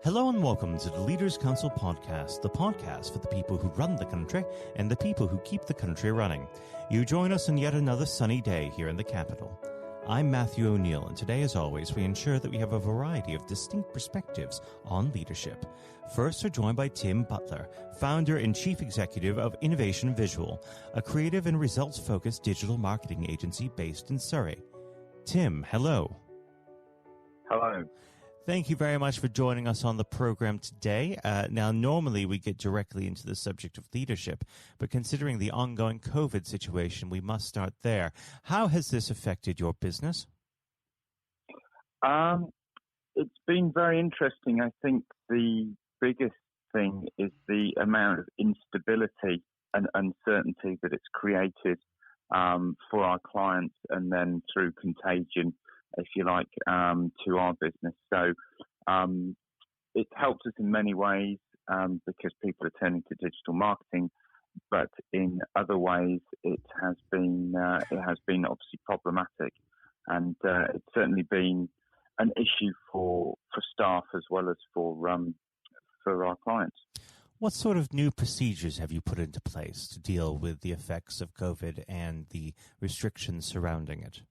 Hello and welcome to the Leaders Council podcast, the podcast for the people who run the country and the people who keep the country running. You join us on yet another sunny day here in the capital. I'm Matthew O'Neill, and today, as always, we ensure that we have a variety of distinct perspectives on leadership. First, we're joined by Tim Butler, founder and chief executive of Innovation Visual, a creative and results-focused digital marketing agency based in Surrey. Tim, hello. Hello. Thank you very much for joining us on the program today. Now, normally we get directly into the subject of leadership, but considering the ongoing COVID situation, we must start there. How has this affected your business? It's been very interesting. I think the biggest thing is the amount of instability and uncertainty that it's created for our clients, and then through contagion, if you like, to our business. So it helps us in many ways because people are turning to digital marketing, but in other ways it has been obviously problematic, and it's certainly been an issue for staff as well as for our clients. What sort of new procedures have you put into place to deal with the effects of COVID and the restrictions surrounding it?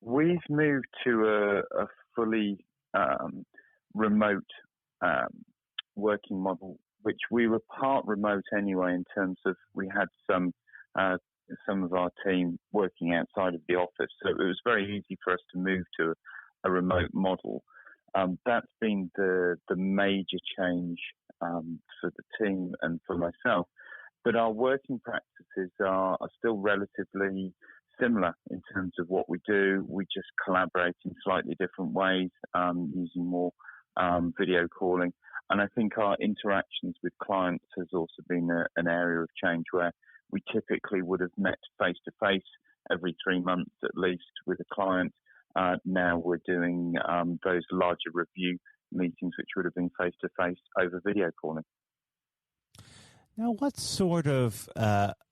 We've moved to a fully remote working model, which we were part remote anyway, in terms of we had some of our team working outside of the office. So it was very easy for us to move to a remote model. That's been the major change for the team and for myself. But our working practices are still relatively similar in terms of what we do. We just collaborate in slightly different ways, using more video calling. And I think our interactions with clients has also been an area of change, where we typically would have met face-to-face every 3 months at least with a client. Now we're doing those larger review meetings, which would have been face-to-face, over video calling. Now, what sort of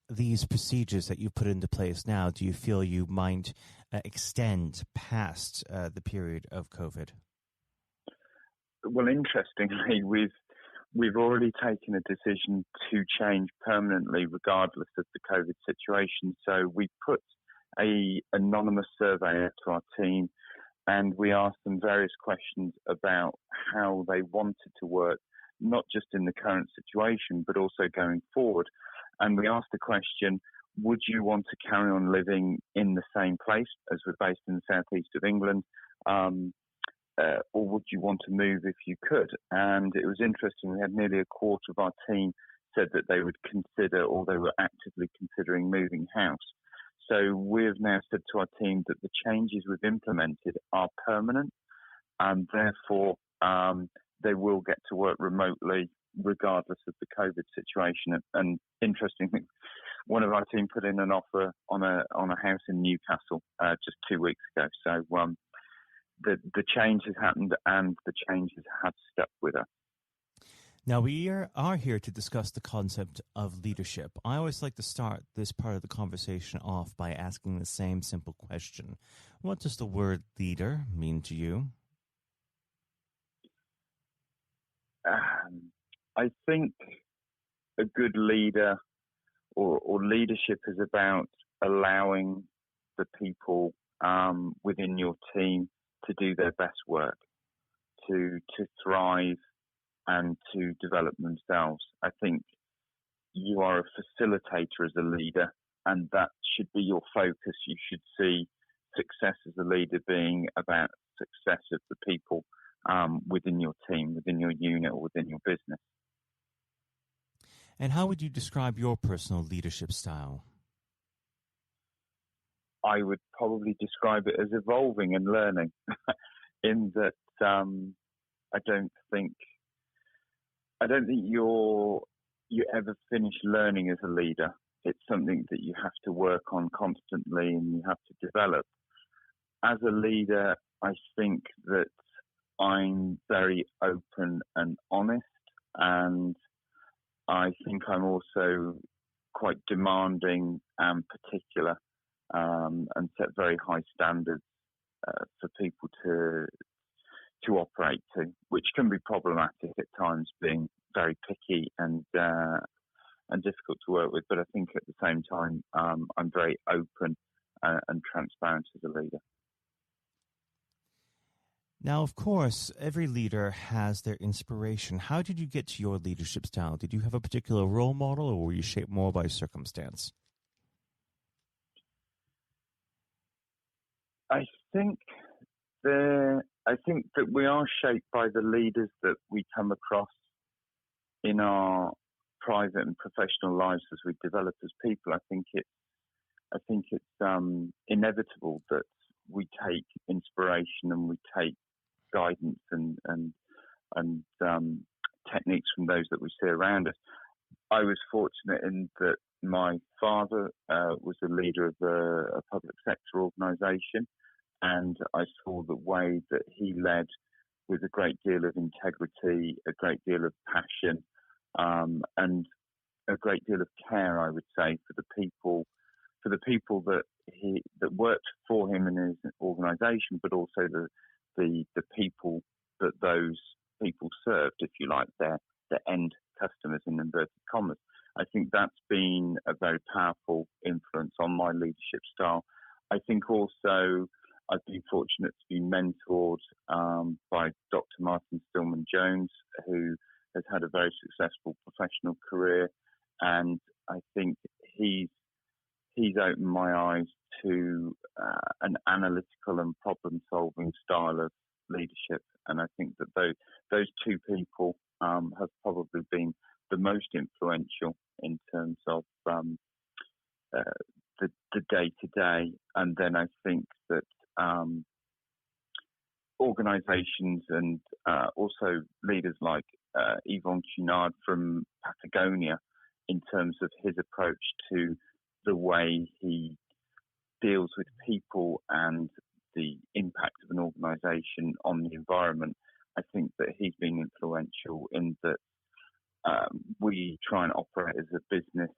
these procedures that you put into place now do you feel you might extend past the period of COVID? Well, interestingly, we've already taken a decision to change permanently regardless of the COVID situation. So we put a anonymous survey out to our team, and we asked them various questions about how they wanted to work, not just in the current situation, but also going forward. And we asked the question, would you want to carry on living in the same place, as we're based in the southeast of England, or would you want to move if you could? And it was interesting. We had nearly a quarter of our team said that they would consider, or they were actively considering, moving house. So we've now said to our team that the changes we've implemented are permanent, and therefore they will get to work remotely regardless of the COVID situation. And interestingly, one of our team put in an offer on a house in Newcastle just 2 weeks ago. So the change has happened, and the changes have stuck with us. Now, we are here to discuss the concept of leadership. I always like to start this part of the conversation off by asking the same simple question. What does the word leader mean to you? I think a good leader or leadership is about allowing the people within your team to do their best work, to thrive and to develop themselves. I think you are a facilitator as a leader, and that should be your focus. You should see success as a leader being about success of the people within your team, within your unit, or within your business. And how would you describe your personal leadership style? I would probably describe it as evolving and learning, in that I don't think you ever finish learning as a leader. It's something that you have to work on constantly, and you have to develop. As a leader, I think that I'm very open and honest, and I think I'm also quite demanding and particular, and set very high standards for people to operate to, which can be problematic at times, being very picky and difficult to work with. But I think at the same time, I'm very open and transparent as a leader. Now, of course, every leader has their inspiration. How did you get to your leadership style? Did you have a particular role model, or were you shaped more by circumstance? I think that we are shaped by the leaders that we come across in our private and professional lives as we develop as people. I think it's inevitable that we take inspiration and we take guidance and techniques from those that we see around us. I was fortunate in that my father was a leader of a public sector organisation, and I saw the way that he led with a great deal of integrity, a great deal of passion, and a great deal of care, I would say, for the people that worked for him in his organisation, but also the people that those people served, if you like, their end customers in inverted commas. I think that's been a very powerful influence on my leadership style. I think also I've been fortunate to be mentored by Dr. Martin Stillman-Jones, who has had a very successful professional career, and I think he's opened my eyes to an analytical and problem-solving style of leadership, and I think that those two people have probably been the most influential in terms of the day-to-day. And then I think that organisations and also leaders like Yvon Chouinard from Patagonia, in terms of his approach to the way he deals with people and the impact of an organisation on the environment, I think that he's been influential in that we try and operate as a business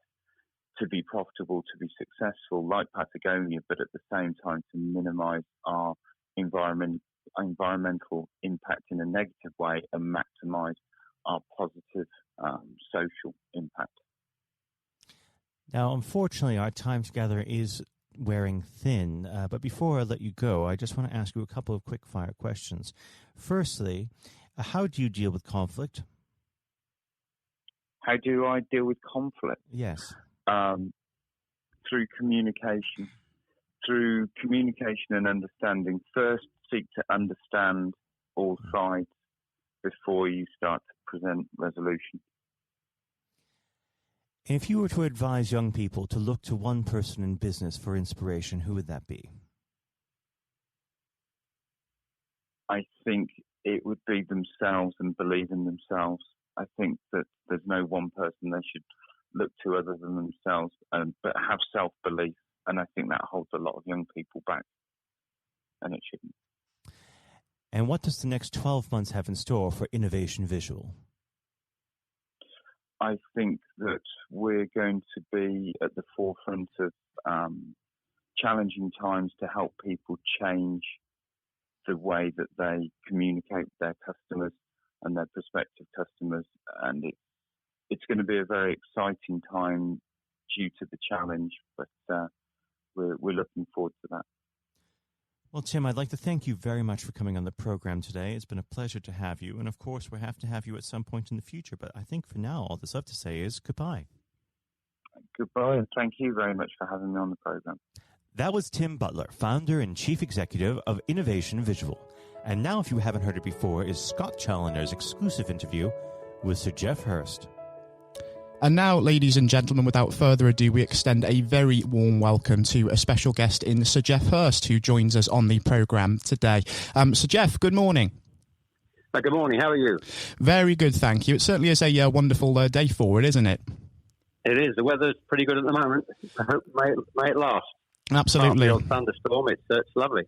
to be profitable, to be successful, like Patagonia, but at the same time to minimise our environmental impact in a negative way and maximise our positive social impact. Now, unfortunately, our time together is wearing thin, but before I let you go, I just want to ask you a couple of quick-fire questions. Firstly, how do you deal with conflict? How do I deal with conflict? Yes. Through communication. Through communication and understanding. First, seek to understand all sides before you start to present resolution. If you were to advise young people to look to one person in business for inspiration, who would that be? I think it would be themselves and believe in themselves. I think that there's no one person they should look to other than themselves, but have self-belief. And I think that holds a lot of young people back, and it shouldn't. And what does the next 12 months have in store for Innovation Visual? I think that we're going to be at the forefront of challenging times to help people change the way that they communicate with their customers and their prospective customers. And it's going to be a very exciting time due to the challenge, but we're looking forward to that. Well, Tim, I'd like to thank you very much for coming on the program today. It's been a pleasure to have you. And, of course, we'll have to have you at some point in the future. But I think for now, all that's left to say is goodbye. Goodbye, and thank you very much for having me on the program. That was Tim Butler, founder and chief executive of Innovation Visual. And now, if you haven't heard it before, is Scott Challoner's exclusive interview with Sir Geoff Hurst. And now, ladies and gentlemen, without further ado, we extend a very warm welcome to a special guest in Sir Geoff Hurst, who joins us on the programme today. Sir Geoff, good morning. Good morning. How are you? Very good, thank you. It certainly is a wonderful day forward, isn't it? It is. The weather's pretty good at the moment. I hope may it last. Absolutely. After a thunderstorm, it's lovely.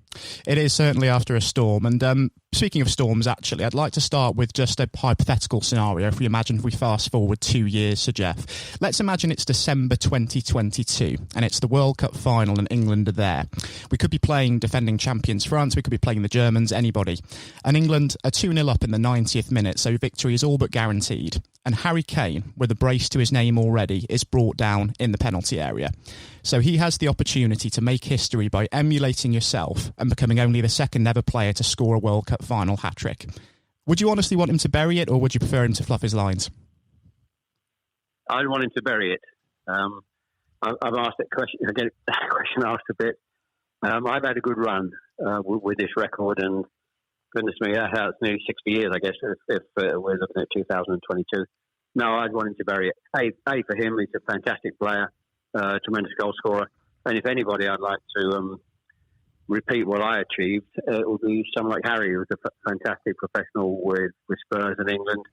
It is certainly after a storm. And speaking of storms, actually, I'd like to start with just a hypothetical scenario. If we fast forward 2 years, Sir Geoff, let's imagine it's December 2022 and it's the World Cup final and England are there. We could be playing defending champions France, we could be playing the Germans, anybody. And England are 2-0 up in the 90th minute, so victory is all but guaranteed. And Harry Kane, with a brace to his name already, is brought down in the penalty area. So he has the opportunity to make history by emulating yourself and becoming only the second ever player to score a World Cup final hat-trick. Would you honestly want him to bury it, or would you prefer him to fluff his lines? I'd want him to bury it. I've asked that question. I get that question asked a bit. I've had a good run with this record, and goodness me, it's nearly 60 years, I guess, if we're looking at 2022. No, I'd want him to bury it. A for him, he's a fantastic player, tremendous goal scorer. And if anybody I'd like to repeat what I achieved, it would be someone like Harry, who was a fantastic professional with Spurs and England.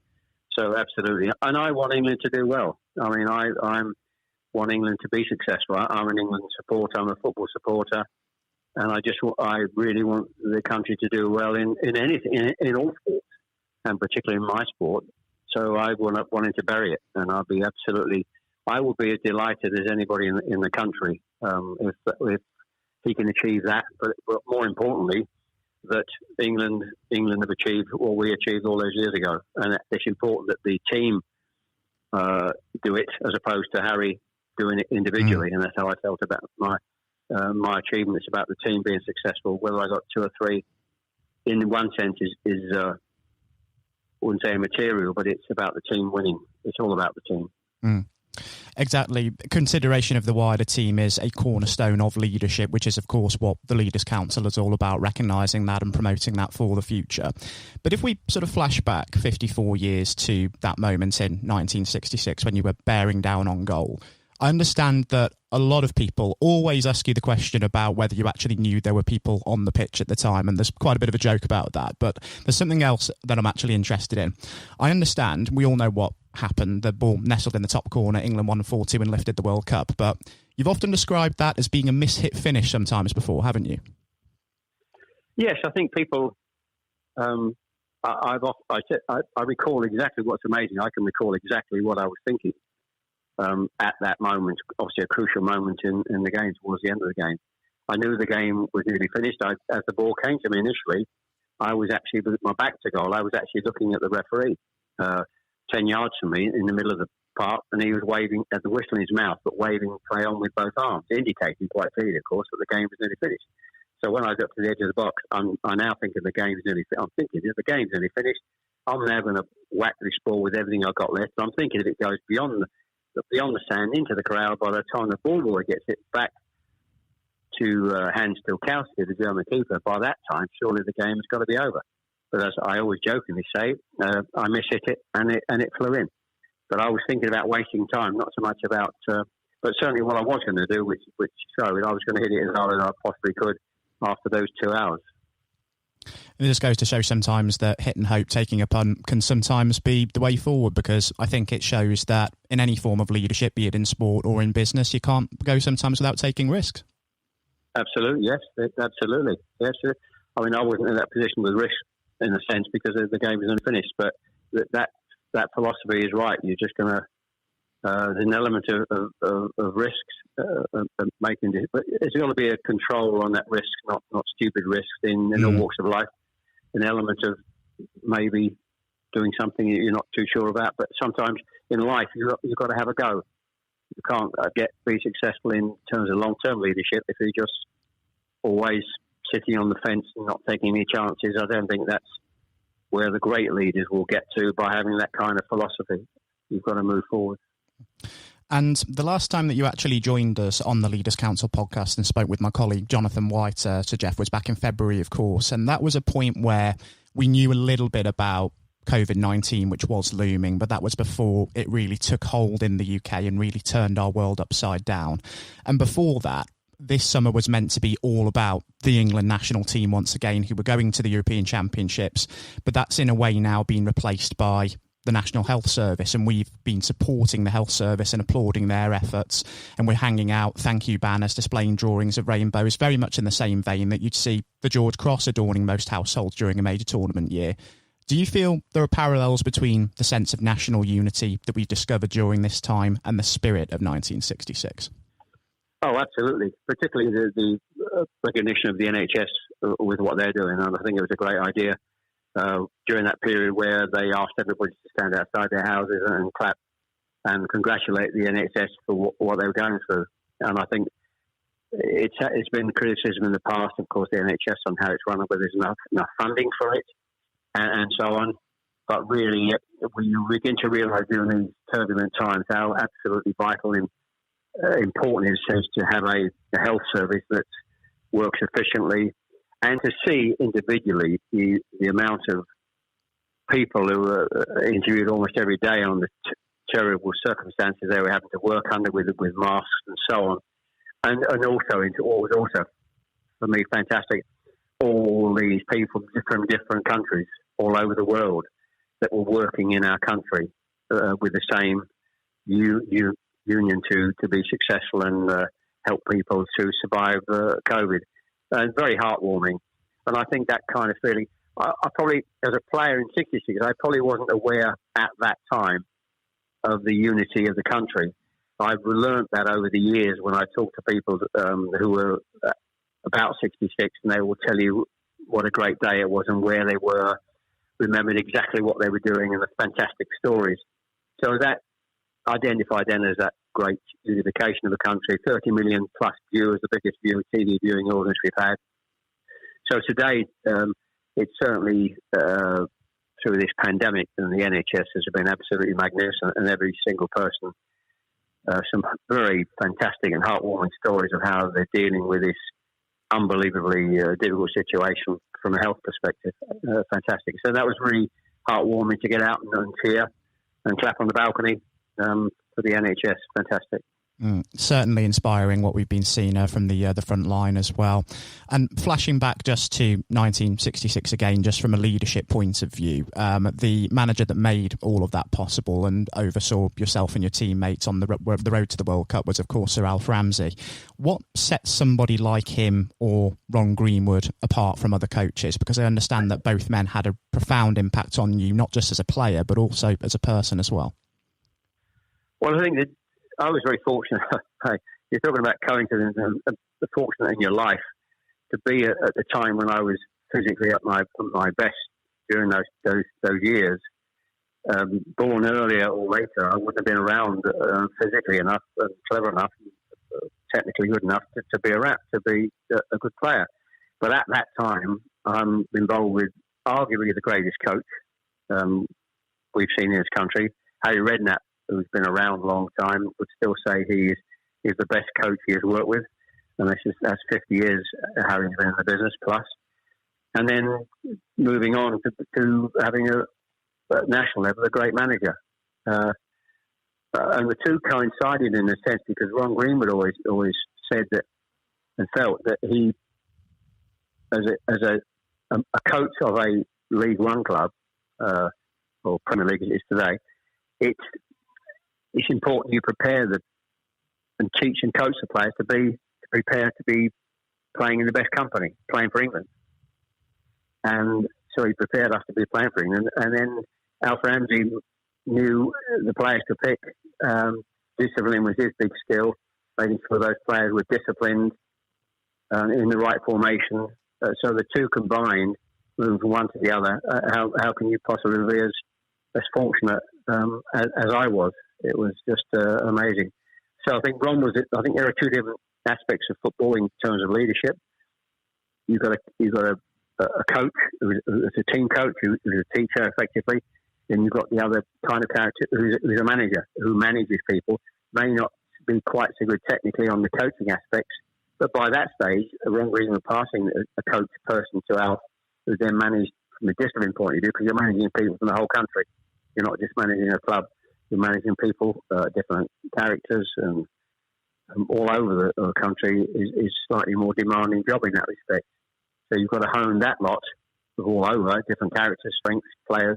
So absolutely. And I want England to do well. I mean, I want England to be successful. I'm an England supporter. I'm a football supporter. And I really want the country to do well in anything, in all sports, and particularly in my sport. So I want him to bury it. And I would be as delighted as anybody in the country if he can achieve that. But more importantly, that England have achieved what we achieved all those years ago. And it's important that the team do it as opposed to Harry doing it individually. And that's how I felt about my achievements, about the team being successful. Whether I got 2 or 3, in one sense, is I wouldn't say immaterial, but it's about the team winning. It's all about the team. Mm. Exactly. Consideration of the wider team is a cornerstone of leadership, which is, of course, what the Leaders' Council is all about, recognising that and promoting that for the future. But if we sort of flash back 54 years to that moment in 1966 when you were bearing down on goal, I understand that a lot of people always ask you the question about whether you actually knew there were people on the pitch at the time, and there's quite a bit of a joke about that, but there's something else that I'm actually interested in. I understand, we all know what happened, the ball nestled in the top corner, England won 4-2 and lifted the World Cup, but you've often described that as being a miss-hit finish sometimes before, haven't you? Yes, I think people... I recall exactly what's amazing. I can recall exactly what I was thinking at that moment, obviously a crucial moment in the game, towards the end of the game. I knew the game was nearly finished. As the ball came to me initially, I was actually, with my back to goal, I was actually looking at the referee 10 yards from me in the middle of the park, and he was waving at the whistle in his mouth, but waving play on with both arms, indicating quite clearly, of course, that the game was nearly finished. So when I got to the edge of the box, I now thinking the game's nearly finished. I'm thinking, if the game's nearly finished, I'm now going to whack this ball with everything I've got left. But I'm thinking if it goes beyond the sand into the crowd, by the time the ball boy gets it back to Hans Stilkowski, the German keeper, by that time, surely the game has got to be over. But as I always jokingly say, I mishit it and it flew in. But I was thinking about wasting time, not so much about, but certainly what I was going to do, which showed I was going to hit it as hard as I possibly could after those 2 hours. It just goes to show sometimes that hit and hope, taking a punt, can sometimes be the way forward, because I think it shows that in any form of leadership, be it in sport or in business, you can't go sometimes without taking risks. Absolutely, yes, absolutely. Yes. I mean, I wasn't in that position with risk in a sense because the game was unfinished, but that philosophy is right. You're just going to, there's an element of risks making it, but there's got to be a control on that risk, not stupid risks in all walks of life. An element of maybe doing something you're not too sure about, but sometimes in life you've got to have a go. You can't be successful in terms of long-term leadership if you're just always sitting on the fence and not taking any chances. I don't think that's where the great leaders will get to by having that kind of philosophy. You've got to move forward. And the last time that you actually joined us on the Leaders' Council podcast and spoke with my colleague Jonathan White, Sir Geoff, was back in February, of course. And that was a point where we knew a little bit about COVID-19, which was looming, but that was before it really took hold in the UK and really turned our world upside down. And before that, this summer was meant to be all about the England national team once again, who were going to the European Championships. But that's in a way now been replaced by the National Health Service, and we've been supporting the health service and applauding their efforts, and we're hanging out thank you banners displaying drawings of rainbows, very much in the same vein that you'd see the George Cross adorning most households during a major tournament year. Do you feel there are parallels between the sense of national unity that we've discovered during this time and the spirit of 1966? Oh, absolutely. Particularly the recognition of the NHS with what they're doing. And I think it was a great idea during that period where they asked everybody to stand outside their houses and clap and congratulate the NHS for what they were going through. And I think it's been criticism in the past, of course, the NHS on how it's run, whether there's enough funding for it and so on. But really, we begin to realise during these turbulent times how absolutely vital and important it is to have a health service that works efficiently, and to see individually the amount of people who are interviewed almost every day on the terrible circumstances they were having to work under with masks and so on, and also into what was also for me fantastic, all these people from different countries all over the world that were working in our country with the same union to be successful and help people to survive COVID. And very heartwarming. And I think that kind of feeling, I probably, as a player in 66, I probably wasn't aware at that time of the unity of the country. I've learned that over the years when I talk to people who were about 66, and they will tell you what a great day it was and where they were, remembered exactly what they were doing and the fantastic stories. So that identified then as that great unification of the country. 30 million plus viewers, the biggest TV viewing audience we've had. So today, it's certainly through this pandemic, and the NHS has been absolutely magnificent, and every single person, some very fantastic and heartwarming stories of how they're dealing with this unbelievably difficult situation from a health perspective. Fantastic. So that was really heartwarming to get out and cheer and clap on the balcony for the NHS. Fantastic. Certainly inspiring what we've been seeing from the front line as well. And flashing back just to 1966 again, just from a leadership point of view, the manager that made all of that possible and oversaw yourself and your teammates on the road to the World Cup was, of course, Sir Alf Ramsey. What sets somebody like him or Ron Greenwood apart from other coaches? Because I understand that both men had a profound impact on you, not just as a player, but also as a person as well. Well, I think that I was very fortunate. You're talking about coincidence and fortunate in your life to be at the time when I was physically at my best during those years. Born earlier or later, I wouldn't have been around physically enough, and clever enough, technically good enough to be a good player. But at that time, I'm involved with arguably the greatest coach we've seen in this country, Harry Redknapp, who's been around a long time, would still say he is the best coach he has worked with. And that's 50 years Harry's been in the business plus. And then moving on to having at national level, a great manager. And the two coincided in a sense because Ron Greenwood always said that and felt that he, as a coach of a League One club, or Premier League as it is today, it's important you prepare and teach and coach the players to be prepared to be playing in the best company, playing for England. And so he prepared us to be playing for England. And then Alf Ramsey knew the players to pick. Discipline was his big skill, making sure those players were disciplined in the right formation. So the two combined, moving from one to the other, how can you possibly be as fortunate as I was? It was just amazing. So I think I think there are two different aspects of football in terms of leadership. You've got a coach who's a team coach who's a teacher effectively. Then you've got the other kind of character who's a manager who manages people. May not be quite so good technically on the coaching aspects, but by that stage, Ron Greenwood passing a coach person to Alf, who then managed from a discipline point of view, because you're managing people from the whole country. You're not just managing a club. You're managing people, different characters, and all over the country is slightly more demanding job in that respect. So you've got to hone that lot of all over, different characters, strengths, players,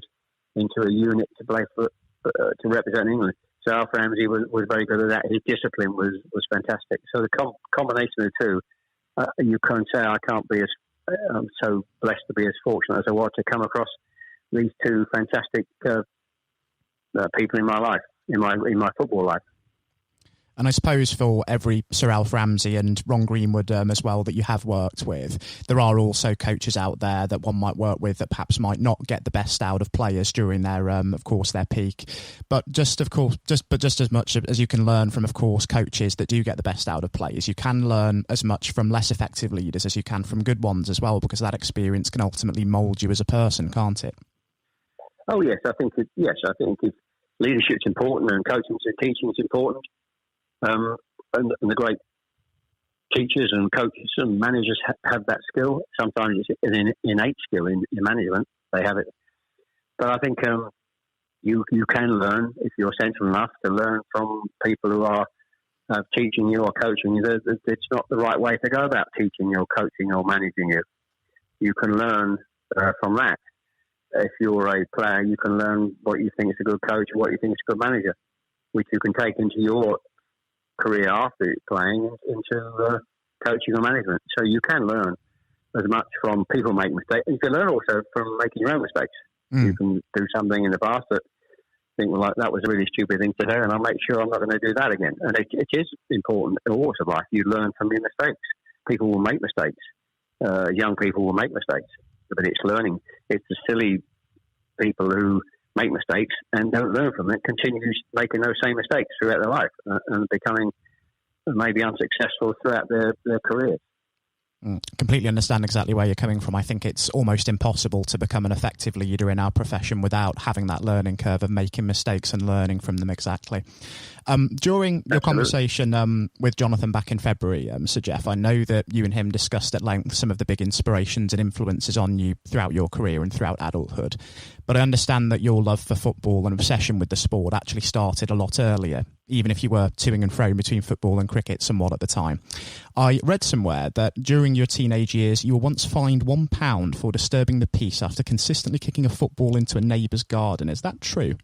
into a unit to play for to represent England. So Alf Ramsey was very good at that. His discipline was fantastic. So the combination of the two, you can't say I can't be I'm so blessed to be as fortunate as I was to come across these two fantastic people in my life, in my football life. And I suppose for every Sir Alf Ramsey and Ron Greenwood as well that you have worked with, there are also coaches out there that one might work with that perhaps might not get the best out of players during their, of course, their peak. But just as much as you can learn from, of course, coaches that do get the best out of players, you can learn as much from less effective leaders as you can from good ones as well, because that experience can ultimately mould you as a person, can't it? Oh yes, I think leadership's important and coaching and teaching is important. And the great teachers and coaches and managers have that skill. Sometimes it's an innate skill in management. They have it. But I think you can learn, if you're sensible enough, to learn from people who are teaching you or coaching you. It's not the right way to go about teaching you or coaching or managing you. You can learn from that. If you're a player, you can learn what you think is a good coach or what you think is a good manager, which you can take into your career after playing into coaching or management. So you can learn as much from people making mistakes. You can learn also from making your own mistakes. You can do something in the past that think, well, like, that was a really stupid thing to do, and I'll make sure I'm not going to do that again. And it is important in all walks of life. You learn from your mistakes. People will make mistakes. Young people will make mistakes, but it's learning. It's the silly people who make mistakes and don't learn from it, continues making those same mistakes throughout their life and becoming maybe unsuccessful throughout their careers. Completely understand exactly where you're coming from. I think it's almost impossible to become an effective leader in our profession without having that learning curve of making mistakes and learning from them exactly. During your conversation with Jonathan back in February, Sir Geoff, I know that you and him discussed at length some of the big inspirations and influences on you throughout your career and throughout adulthood. But I understand that your love for football and obsession with the sport actually started a lot earlier, even if you were toing and froing between football and cricket somewhat at the time. I read somewhere that during your teenage years, you were once fined £1 for disturbing the peace after consistently kicking a football into a neighbour's garden. Is that true?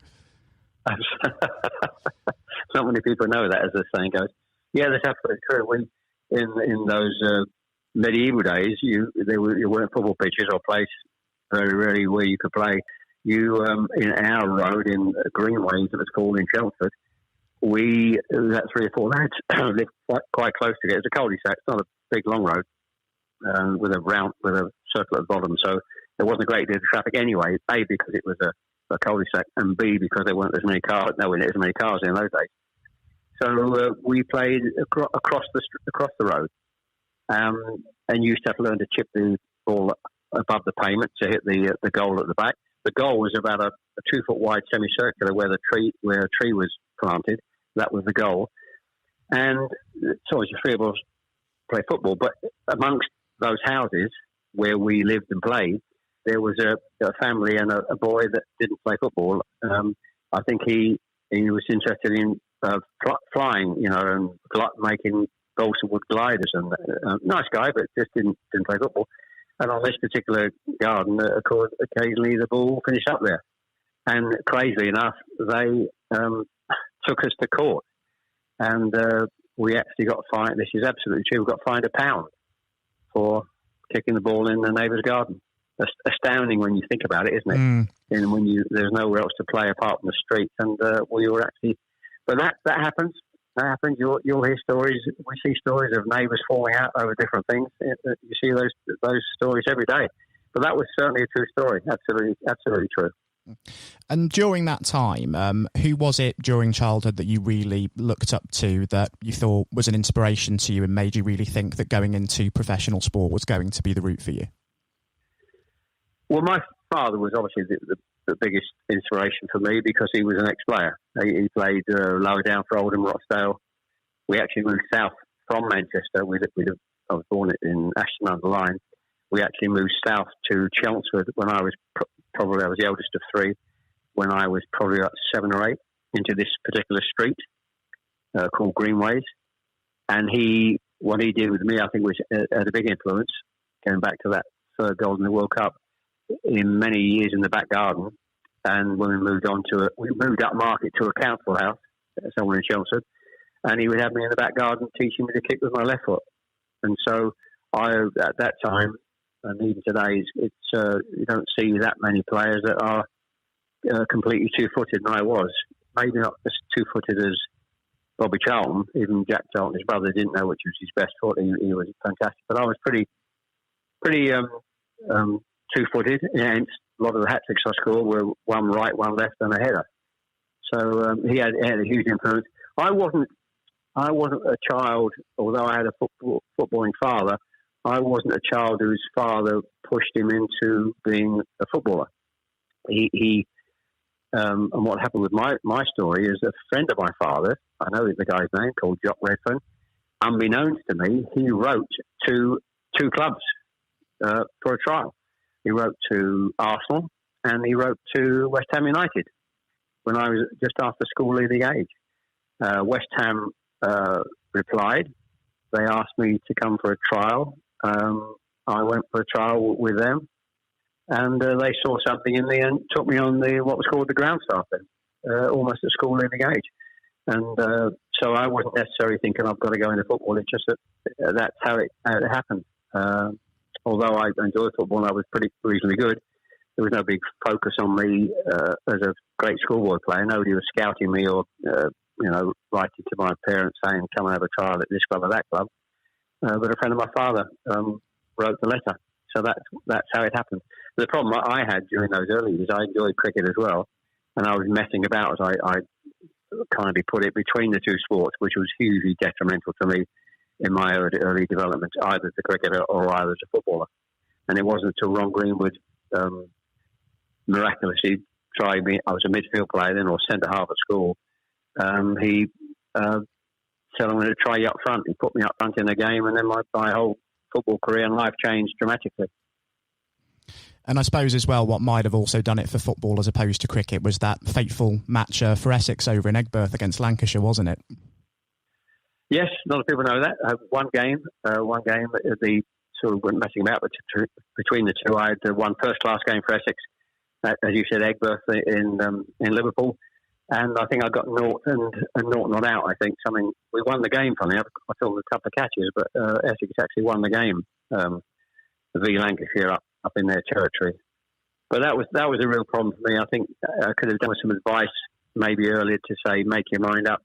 Not many people know that, as the saying goes. Yeah, that's absolutely true. In those medieval days, you weren't football pitches or places very rarely where you could play. In our road in Greenways, it was called in Chelmsford, we that 3 or 4 lads lived quite close together. It's a cul-de-sac. It's not a big long road with a circle at the bottom, so there wasn't a great deal of traffic anyway. A, because it was a cul-de-sac, and B, because there weren't as many cars. No, there weren't as many cars in those days. So we played across the road, and used to have to learn to chip the ball above the pavement to hit the goal at the back. The goal was about a 2 foot wide semicircular where a tree was planted. That was the goal. And so obviously 3 of us play football, but amongst those houses where we lived and played, there was a family and a boy that didn't play football. I think he was interested in flying, and making balsa wood gliders. And nice guy, but just didn't play football. And on this particular garden, of course, occasionally the ball finished up there. And crazily enough, they took us to court. And we actually got fined. This is absolutely true. We got fined £1 for kicking the ball in the neighbour's garden. That's astounding when you think about it, isn't it? And when there's nowhere else to play apart from the street. And we were actually... But that happens. That happens. You'll hear stories. We see stories of neighbours falling out over different things. You see those stories every day. But that was certainly a true story. Absolutely true. And during that time, who was it during childhood that you really looked up to, that you thought was an inspiration to you and made you really think that going into professional sport was going to be the route for you? Well, my father was obviously the biggest inspiration for me because he was an ex-player. He played lower down for Oldham, Rochdale. We actually moved south from Manchester. I was born in Ashton-under-Lyne. We actually moved south to Chelmsford when I was probably the eldest of 3. When I was probably about 7 or 8, into this particular street called Greenways. And what he did with me, I think, was had a big influence. Going back to that third goal in the World Cup, in many years in the back garden, And when we moved up market to a council house, somewhere in Chelmsford, and he would have me in the back garden teaching me to kick with my left foot. And so at that time, and even today, you don't see that many players that are completely two-footed, and I was. Maybe not as two-footed as Bobby Charlton. Even Jack Charlton, his brother, didn't know which was his best foot. He was fantastic. But I was pretty two-footed, and a lot of the hat-tricks I scored were one right, one left, and a header. So he had a huge influence. I wasn't a child, although I had a footballing father, I wasn't a child whose father pushed him into being a footballer. And what happened with my story is a friend of my father, I know the guy's name, called Jock Redfern, unbeknownst to me, he wrote to two clubs for a trial. He wrote to Arsenal and he wrote to West Ham United when I was just after school leaving age. West Ham replied. They asked me to come for a trial. I went for a trial with them, and they saw something in me and took me on what was called the ground staff then, almost at school leaving age. And so I wasn't necessarily thinking I've got to go into football. It's just that that's how it happened. Although I enjoyed football and I was pretty reasonably good, there was no big focus on me as a great schoolboy player. Nobody was scouting me or writing to my parents saying, come and have a trial at this club or that club. But a friend of my father wrote the letter. So that's how it happened. The problem I had during those early years, I enjoyed cricket as well. And I was messing about, as I kindly put it, between the two sports, which was hugely detrimental to me in my early development, either as a cricketer or either as a footballer. And it wasn't until Ron Greenwood miraculously tried me. I was a midfield player then, or centre half at school. He said, I'm going to try you up front. He put me up front in a game, and then my whole football career and life changed dramatically. And I suppose as well, what might have also done it for football as opposed to cricket was that fateful match for Essex over in Aigburth against Lancashire, wasn't it? Yes, a lot of people know that. One game, the sort of went messing about between the two. I had one first-class game for Essex, as you said, Aigburth in Liverpool. And I think I got naught and naught not out, I think. We won the game, funny. I thought a couple of catches, but Essex actually won the game, v Lancashire up in their territory. But that was a real problem for me. I think I could have done with some advice maybe earlier to say, make your mind up.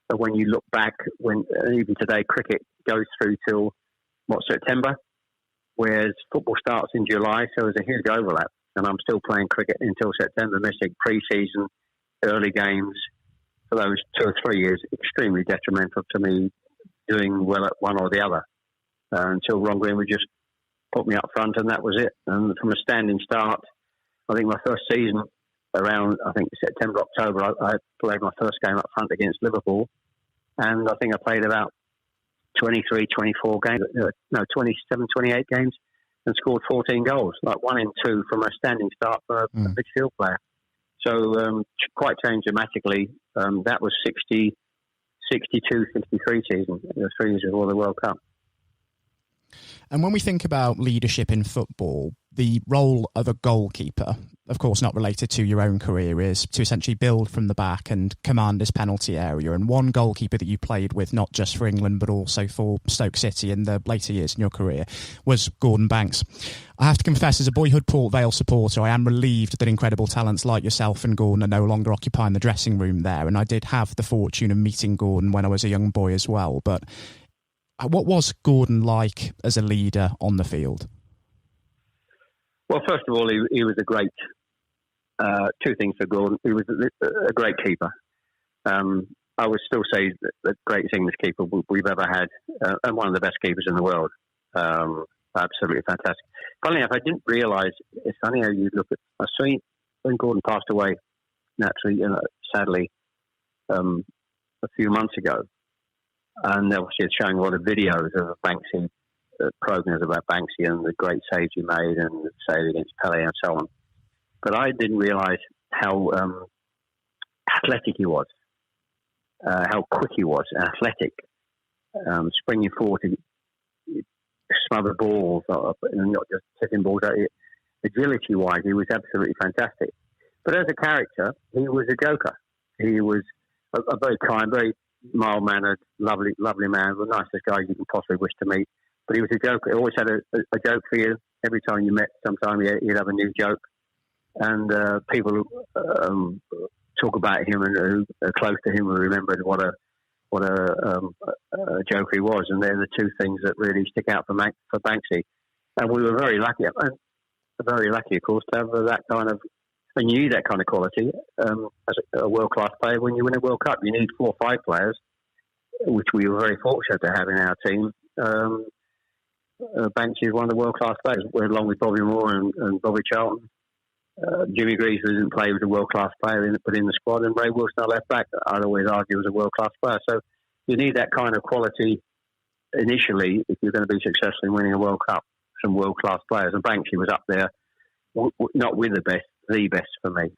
But when you look back, even today, cricket goes through till, September, whereas football starts in July, so there's a huge overlap. And I'm still playing cricket until September, missing pre-season, early games for those 2 or 3 years, extremely detrimental to me doing well at one or the other. Until Ron Greenwood just put me up front, and that was it. And from a standing start, I think my first season, around, September, October, I played my first game up front against Liverpool. And I think I played about 23, 24 games, 27, 28 games and scored 14 goals, like 1 in 2 from a standing start for a midfield player. So quite changed dramatically. That was 60, 62, 63 season, 3 years before the World Cup. And when we think about leadership in football, the role of a goalkeeper, of course not related to your own career, is to essentially build from the back and command this penalty area. And one goalkeeper that you played with, not just for England, but also for Stoke City in the later years in your career, was Gordon Banks. I have to confess, as a boyhood Port Vale supporter, I am relieved that incredible talents like yourself and Gordon are no longer occupying the dressing room there. And I did have the fortune of meeting Gordon when I was a young boy as well. But what was Gordon like as a leader on the field? Well, first of all, he was a great, 2 things for Gordon. He was a great keeper. I would still say the greatest English keeper we've ever had, and one of the best keepers in the world. Absolutely fantastic. Funny enough, I didn't realise, it's funny how you look at, I see when Gordon passed away, naturally, sadly, a few months ago, and obviously it's showing a lot of videos of Banksy, programs about Banksy and the great saves he made and the save against Pele and so on. But I didn't realise how athletic he was, how quick he was, athletic, springing forward to smother balls, and not just setting balls out. Agility-wise, he was absolutely fantastic. But as a character, he was a joker. He was a very kind, very mild-mannered, lovely man, the nicest guy you can possibly wish to meet. But he was a joker. He always had a joke for you. Every time you met, sometime he'd have a new joke. And people talk about him and who are close to him and remembered what a joker he was. And they're the two things that really stick out for Banksy. And we were very lucky, of course, to have that kind of. And you need that kind of quality as a world-class player when you win a World Cup. You need 4 or 5 players, which we were very fortunate to have in our team. Banksy is one of the world-class players, along with Bobby Moore and Bobby Charlton. Jimmy Greaves didn't play with a world-class player put in the squad, and Ray Wilson, our left back, I'd always argue was a world-class player. So you need that kind of quality initially if you're going to be successful in winning a World Cup. Some world-class players, and Banksy was up there, not with the best for me.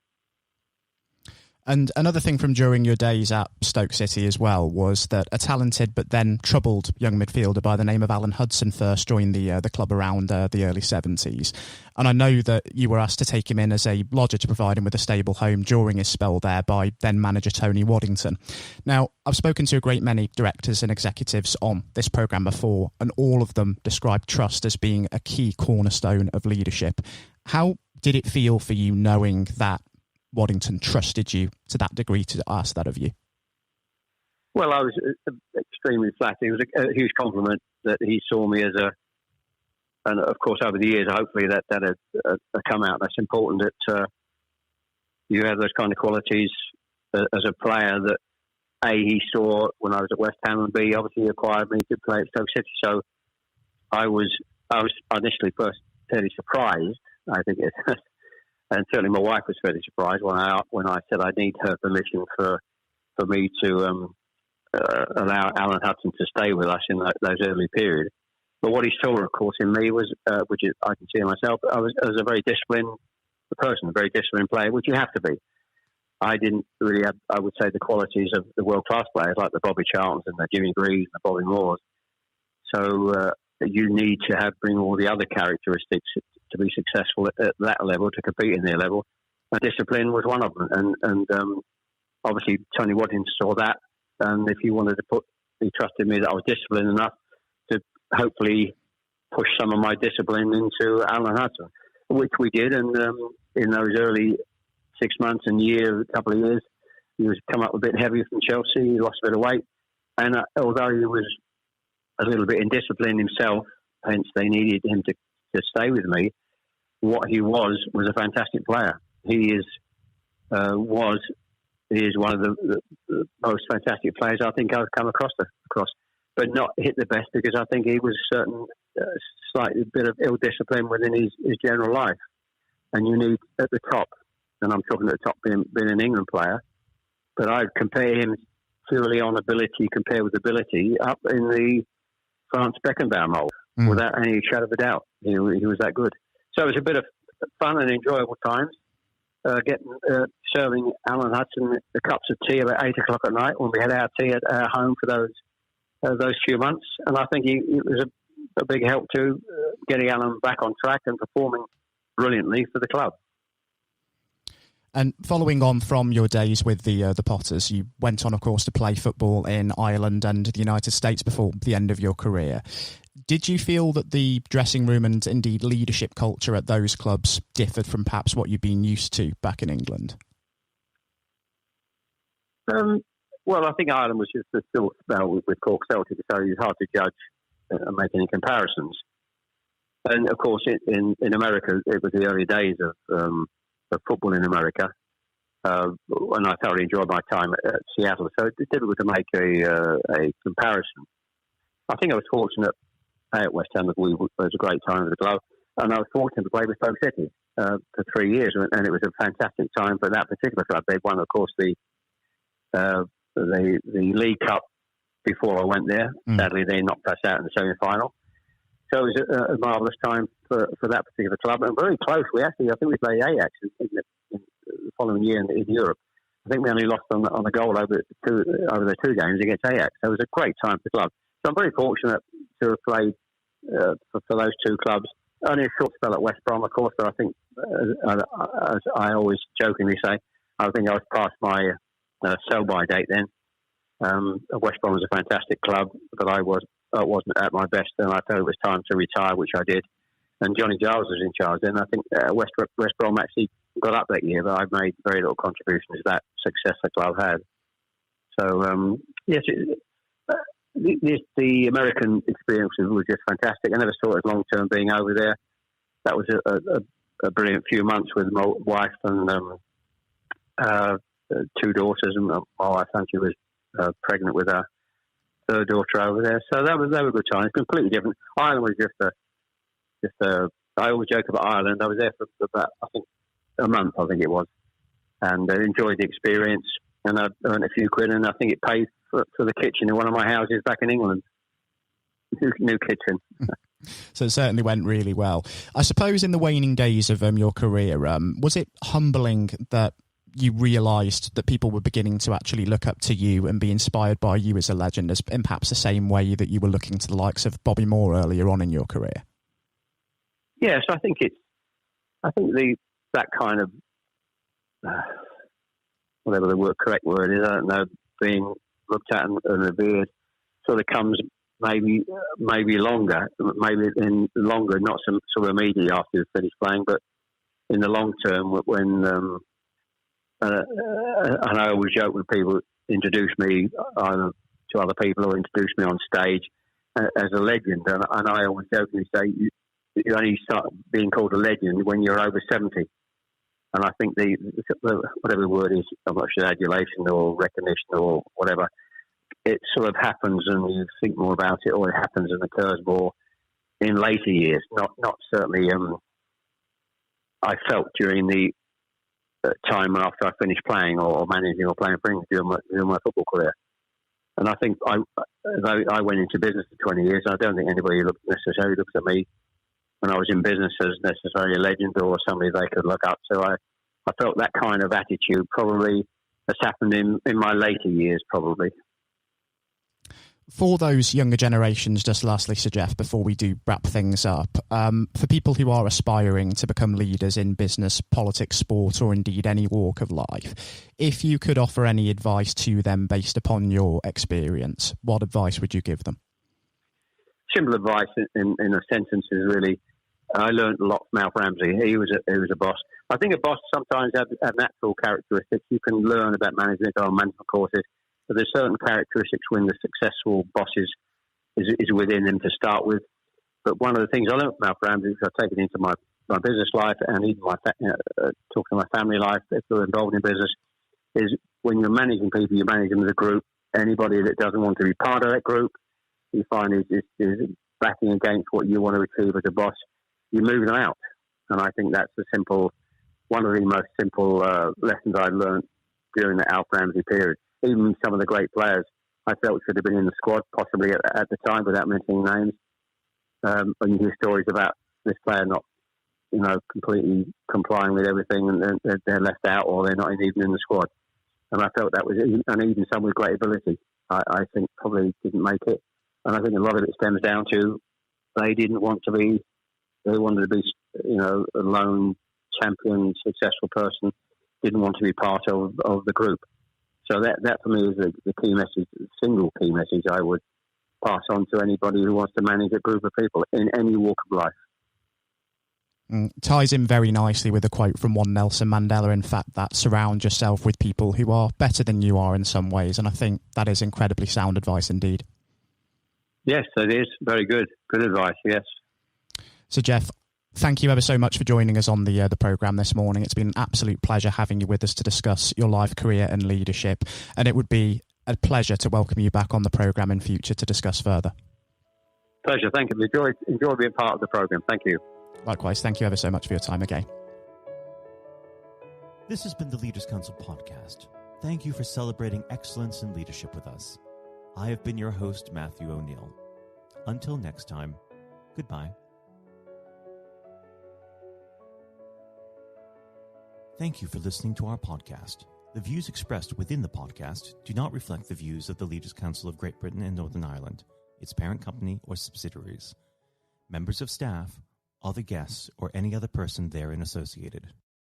And another thing from during your days at Stoke City as well was that a talented but then troubled young midfielder by the name of Alan Hudson first joined the club around the early 70s. And I know that you were asked to take him in as a lodger to provide him with a stable home during his spell there by then manager Tony Waddington. Now, I've spoken to a great many directors and executives on this programme before, and all of them describe trust as being a key cornerstone of leadership. How did it feel for you knowing that Waddington trusted you to that degree to ask that of you? Well, I was extremely flattered. It was a huge compliment that he saw me as and of course over the years, hopefully that had come out. That's important that you have those kind of qualities as a player that A, he saw when I was at West Ham, and B, obviously he acquired me to play at Stoke City. So I was initially first fairly surprised, I think and certainly my wife was fairly surprised when I said I need her permission for me to allow Alan Hudson to stay with us in those early periods. But what he saw, of course, in me was, which I can see in myself, I was a very disciplined person, a very disciplined player, which you have to be. I didn't really have, I would say, the qualities of the world-class players like the Bobby Charltons and the Jimmy Greaves and the Bobby Moores. So you need to bring all the other characteristics to be successful at that level, to compete in their level. And discipline was one of them. And obviously Tony Waddington saw that. And if he wanted to he trusted me that I was disciplined enough to hopefully push some of my discipline into Alan Hudson, which we did. And in those early 6 months and couple of years, he was come up a bit heavy from Chelsea. He lost a bit of weight. And although he was a little bit indisciplined himself, hence they needed him to stay with me, what he was a fantastic player. He is one of the most fantastic players I think I've come across, but not hit the best because I think he was certain slightly bit of ill discipline within his general life. And you need at the top, and I'm talking at the top being an England player, but I'd compare him purely on ability compared with ability up in the Franz Beckenbauer mold without any shadow of a doubt. He was that good. So it was a bit of fun and enjoyable times. Serving Alan Hudson the cups of tea about 8 o'clock at night when we had our tea at our home for those few months, and I think it was a big help to getting Alan back on track and performing brilliantly for the club. And following on from your days with the Potters, you went on, of course, to play football in Ireland and the United States before the end of your career. Did you feel that the dressing room and indeed leadership culture at those clubs differed from perhaps what you'd been used to back in England? Well, I think Ireland was just still spell with Cork Celtic, so it's hard to judge and make any comparisons. And of course, in America, it was the early days of football in America, and I thoroughly enjoyed my time at Seattle. So it's difficult to make a comparison. I think I was fortunate at West Ham. It was a great time with the club, and I was fortunate to play with Stoke City for 3 years, and it was a fantastic time for that particular club. They won, of course, the League Cup before I went there. Sadly, they knocked us out in the semi-final. So it was a marvellous time for that particular club, and very close. I think we played Ajax in the following year in Europe. I think we only lost on the goal over the 2 games against Ajax. So it was a great time for the club. So I'm very fortunate to have played for those 2 clubs only a short spell at West Brom, of course, but I think, as I always jokingly say, I think I was past my sell-by date then. West Brom was a fantastic club, but I wasn't at my best, and I thought it was time to retire, which I did. And Johnny Giles was in charge then. I think West Brom actually got up that year, but I made very little contribution to that success the club had. So, yes, the American experience was just fantastic. I never saw it as long-term being over there. That was a brilliant few months with my wife and two daughters, and my wife, and she was pregnant with her third daughter over there. So they were good times. Completely different. Ireland was just a. I always joke about Ireland. I was there for about, I think, a month. I think it was, and I enjoyed the experience. And I earned a few quid, and I think it paid for the kitchen in one of my houses back in England. New kitchen. So it certainly went really well. I suppose in the waning days of your career, was it humbling that you realised that people were beginning to actually look up to you and be inspired by you as a legend, as in perhaps the same way that you were looking to the likes of Bobby Moore earlier on in your career? Yes, I think that kind of whatever the correct word is, I don't know, being looked at and revered sort of comes maybe longer, not some sort of immediately after you finish playing, but in the long term when and I always joke when people introduce me either to other people or introduce me on stage as a legend, and I always jokingly say you only start being called a legend when you're over 70. And I think the whatever the word is, I'm not sure, adulation or recognition or whatever, it sort of happens and you think more about it, or it happens and occurs more in later years. Not certainly. I felt during the time after I finished playing or managing or playing for England during my football career. And I think I went into business for 20 years. I don't think anybody necessarily looks at me when I was in business as necessarily a legend or somebody they could look up to. I felt that kind of attitude probably has happened in my later years, probably. For those younger generations, just lastly, Sir Geoff, before we do wrap things up, for people who are aspiring to become leaders in business, politics, sport, or indeed any walk of life, if you could offer any advice to them based upon your experience, what advice would you give them? Simple advice in a sentence is really, I learned a lot from Alf Ramsey. He was a boss. I think a boss sometimes have natural characteristics. You can learn about management on management courses, but there's certain characteristics when the successful bosses is within them to start with. But one of the things I learned from Alf Ramsey, which I've taken into my business life and even my talking to my family life, if they're involved in business, is when you're managing people, you manage them as a group. Anybody that doesn't want to be part of that group, you find is backing against what you want to achieve as a boss, you move them out. And I think that's one of the most simple lessons I learned during the Alf Ramsey period. Even some of the great players I felt should have been in the squad, possibly at the time, without mentioning names. When you hear stories about this player not, completely complying with everything, and they're left out, or they're not even in the squad. And I felt that was, and even some with great ability, I think probably didn't make it. And I think a lot of it stems down to they wanted to be, a lone champion, successful person, didn't want to be part of the group. So that for me is the key message, the single key message I would pass on to anybody who wants to manage a group of people in any walk of life. Ties in very nicely with a quote from one Nelson Mandela, in fact, that surround yourself with people who are better than you are in some ways. And I think that is incredibly sound advice indeed. Yes, it is. Very good. Good advice, yes. So, Geoff, thank you ever so much for joining us on the programme this morning. It's been an absolute pleasure having you with us to discuss your life, career and leadership. And it would be a pleasure to welcome you back on the programme in future to discuss further. Pleasure. Thank you. Enjoy being part of the programme. Thank you. Likewise. Thank you ever so much for your time again. This has been the Leaders Council podcast. Thank you for celebrating excellence in leadership with us. I have been your host, Matthew O'Neill. Until next time, goodbye. Thank you for listening to our podcast. The views expressed within the podcast do not reflect the views of the Leaders Council of Great Britain and Northern Ireland, its parent company or subsidiaries. Members of staff, other guests, or any other person therein associated.